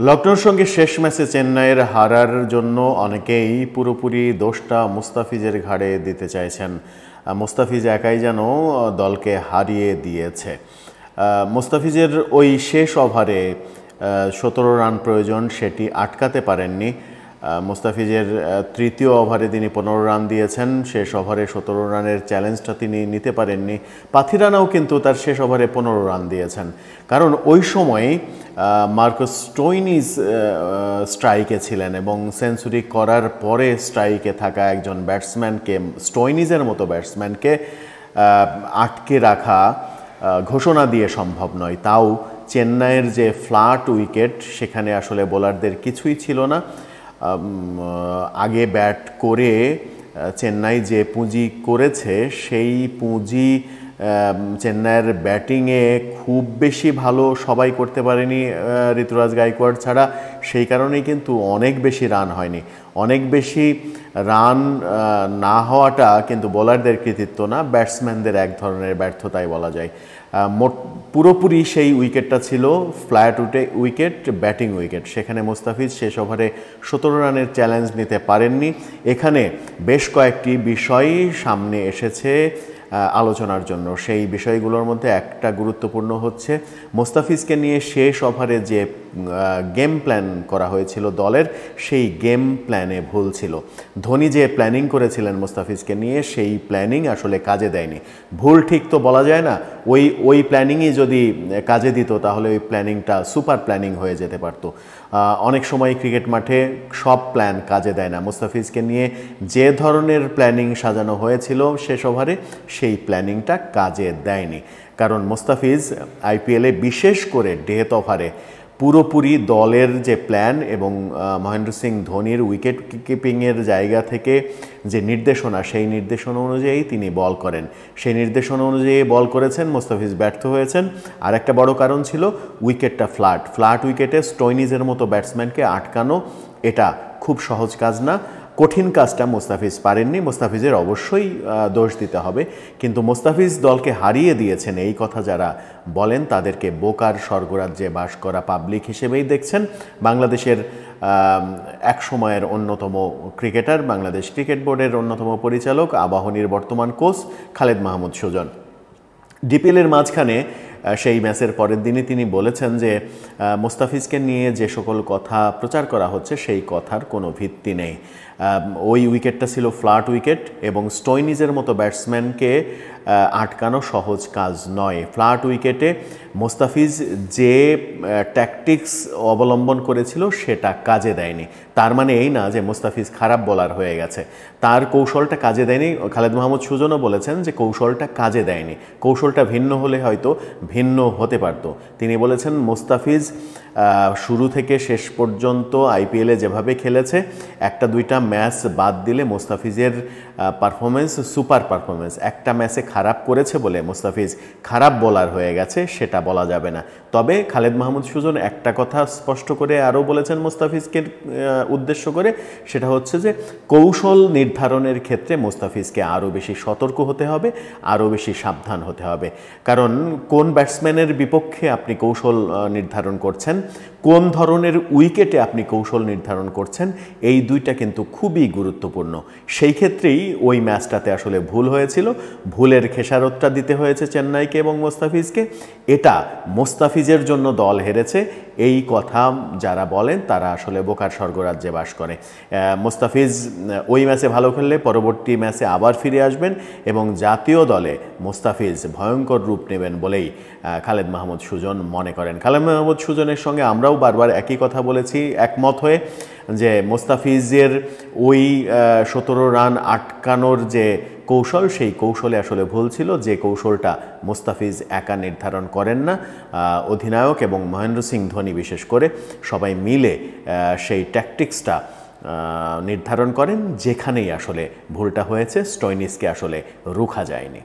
লখনৌর সঙ্গে শেষ ম্যাচে চেন্নাইয়ের হারার জন্য অনেকেই পুরোপুরি দোষটা মুস্তাফিজের ঘাড়ে দিতে চাইছেন। মুস্তাফিজ একাই যেন দলকে হারিয়ে দিয়েছে। মুস্তাফিজের ওই শেষ ওভারে 17 রান প্রয়োজন, সেটি আটকাতে পারেননি। মুস্তাফিজের তৃতীয় ওভারে তিনি 15 রান দিয়েছেন, শেষ ওভারে 17 রানের চ্যালেঞ্জটা তিনি নিতে পারেননি। পাথিরানাও কিন্তু তার শেষ ওভারে 15 রান দিয়েছেন, কারণ ওই সময় মার্কাস স্টোইনিস স্ট্রাইকে ছিলেন এবং সেঞ্চুরি করার পরে স্ট্রাইকে থাকা একজন ব্যাটসম্যানকে, স্টোইনিসের মতো ব্যাটসম্যানকে আটকে রাখা ঘোষণা দিয়ে সম্ভব নয়। তাও চেন্নাইয়ের যে ফ্ল্যাট উইকেট, সেখানে আসলে বোলারদের কিছুই ছিল না। আগে ব্যাট করে চেন্নাই যে পুঁজি করেছে, সেই পুঁজি চেন্নাইয়ের ব্যাটিংয়ে খুব বেশি ভালো সবাই করতে পারেনি ঋতুরাজ গায়কোয়াড় ছাড়া। সেই কারণেই কিন্তু অনেক বেশি রান হয়নি। অনেক বেশি রান না হওয়াটা কিন্তু বোলারদের কৃতিত্ব না, ব্যাটসম্যানদের এক ধরনের ব্যর্থতাই বলা যায়। পুরোপুরি সেই উইকেটটা ছিল ফ্ল্যাট উইকেট, ব্যাটিং উইকেট। সেখানে মুস্তাফিজ শেষ ওভারে 17 রানের চ্যালেঞ্জ নিতে পারেননি। এখানে বেশ কয়েকটি বিষয় সামনে এসেছে আলোচনার জন্য। সেই বিষয়গুলোর মধ্যে একটা গুরুত্বপূর্ণ হচ্ছে মুস্তাফিজকে নিয়ে শেষ ওভারে যে গেম প্ল্যান করা হয়েছিল দলের, সেই গেম প্ল্যানে ভুল ছিল। ধোনি যে প্ল্যানিং করেছিলেন মুস্তাফিজকে নিয়ে, সেই প্ল্যানিং আসলে কাজে দেয়নি। ভুল ঠিক তো বলা যায় না, ওই প্ল্যানিংই যদি কাজে দিত তাহলে ওই প্ল্যানিংটা সুপার প্ল্যানিং হয়ে যেতে পারত। অনেক সময় ক্রিকেট মাঠে সব প্ল্যান কাজে দেয় না। মুস্তাফিজকে নিয়ে যে ধরনের প্ল্যানিং সাজানো হয়েছিল শেষ ওভারে, সেই প্ল্যানিংটা কাজে দেয়নি। কারণ মুস্তাফিজ আইপিএলে বিশেষ করে ডেথ ওভারে পুরোপুরি দলের যে প্ল্যান এবং মহেন্দ্র সিং ধোনির উইকেট কিপিংয়ের জায়গা থেকে যে নির্দেশনা, সেই নির্দেশনা অনুযায়ী তিনি বল করেন। সেই নির্দেশনা অনুযায়ী বল করেছেন, মুস্তাফিজ ব্যর্থ হয়েছেন। আর একটা বড় কারণ ছিল উইকেটটা ফ্ল্যাট উইকেটে স্টোইনিসের মতো ব্যাটসম্যানকে আটকানো। এটা খুব সহজ কাজ না, কঠিন কাজটা মুস্তাফিজ পারেননি। মুস্তাফিজের অবশ্যই দোষ দিতে হবে, কিন্তু মুস্তাফিজ দলকে হারিয়ে দিয়েছেন এই কথা যারা বলেন তাদেরকে বোকার স্বর্গরাজ্যে বাস করা পাবলিক হিসেবেই দেখছেন। বাংলাদেশের এক সময়ের অন্যতম ক্রিকেটার, বাংলাদেশ ক্রিকেট বোর্ডের অন্যতম পরিচালক, আবাহনীর বর্তমান কোচ খালেদ মাহমুদ সুজন ডিপিএলের মাঝখানে সেই ম্যাচের পরের দিনই তিনি বলেছেন যে মুস্তাফিজকে নিয়ে যে সকল কথা প্রচার করা হচ্ছে সেই কথার কোনো ভিত্তি নেই। ওই উইকেটটা ছিল ফ্ল্যাট উইকেট এবং স্টোইনিসের মতো ব্যাটসম্যানকে আটকানো সহজ কাজ নয়। ফ্ল্যাট উইকেটে মুস্তাফিজ যে ট্যাকটিক্স অবলম্বন করেছিল সেটা কাজে দেয়নি। তার মানে এই না যে মুস্তাফিজ খারাপ বোলার হয়ে গেছে, তার কৌশলটা কাজে দেয়নি। খালেদ মাহমুদ সুজনও বলেছেন যে কৌশলটা কাজে দেয়নি, কৌশলটা ভিন্ন হলে হয়তো ভিন্ন হতে পারত। তিনি বলেছেন মুস্তাফিজ শুরু থেকে শেষ পর্যন্ত আইপিএলে যেভাবে খেলেছে, একটা দুইটা ম্যাচ বাদ দিলে মুস্তাফিজের পারফরমেন্স সুপার পারফরমেন্স। একটা ম্যাচে খারাপ করেছে বলে মুস্তাফিজ খারাপ বোলার হয়ে গেছে সেটা বলা যাবে না। তবে খালেদ মাহমুদ সুজন একটা কথা স্পষ্ট করে আরও বলেছেন মুস্তাফিজকে উদ্দেশ্য করে, সেটা হচ্ছে যে কৌশল নির্ধারণের ক্ষেত্রে মুস্তাফিজকে আরও বেশি সতর্ক হতে হবে, আরও বেশি সাবধান হতে হবে। কারণ কোন ব্যাটসম্যানের বিপক্ষে আপনি কৌশল নির্ধারণ করছেন, কোন ধরনের উইকেটে আপনি কৌশল নির্ধারণ করছেন, এই দুইটা কিন্তু খুবই গুরুত্বপূর্ণ। সেই ক্ষেত্রেই ওই ম্যাচটাতে আসলে ভুল হয়েছিল, ভুলের খেসারতটা দিতে হয়েছে চেন্নাইকে এবং মুস্তাফিজকে। এটা মুস্তাফিজের জন্য দল হেরেছে, এই কথা যারা বলেন তারা আসলে বোকার স্বর্গরাজ্যে বাস করে। মুস্তাফিজ ওই ম্যাচে ভালো খেললে পরবর্তী ম্যাচে আবার ফিরে আসবেন এবং জাতীয় দলে মুস্তাফিজ ভয়ঙ্কর রূপ নেবেন বলেই খালেদ মাহমুদ সুজন মনে করেন। খালেদ মাহমুদ সুজনের সঙ্গে আমরাও বারবার একই কথা বলেছি একমত হয়ে, যে মুস্তাফিজের ওই 17 রান আটকানোর যে কৌশল, সেই কৌশলে আসলে ভুল ছিল। যে কৌশলটা মুস্তাফিজ একা নির্ধারণ করেন না, অধিনায়ক এবং মহেন্দ্র সিং ধোনি বিশেষ করে সবাই মিলে সেই ট্যাকটিক্সটা নির্ধারণ করেন, যেখানেই আসলে ভুলটা হয়েছে স্টোইনিসকে আসলে রুখা যায়নি।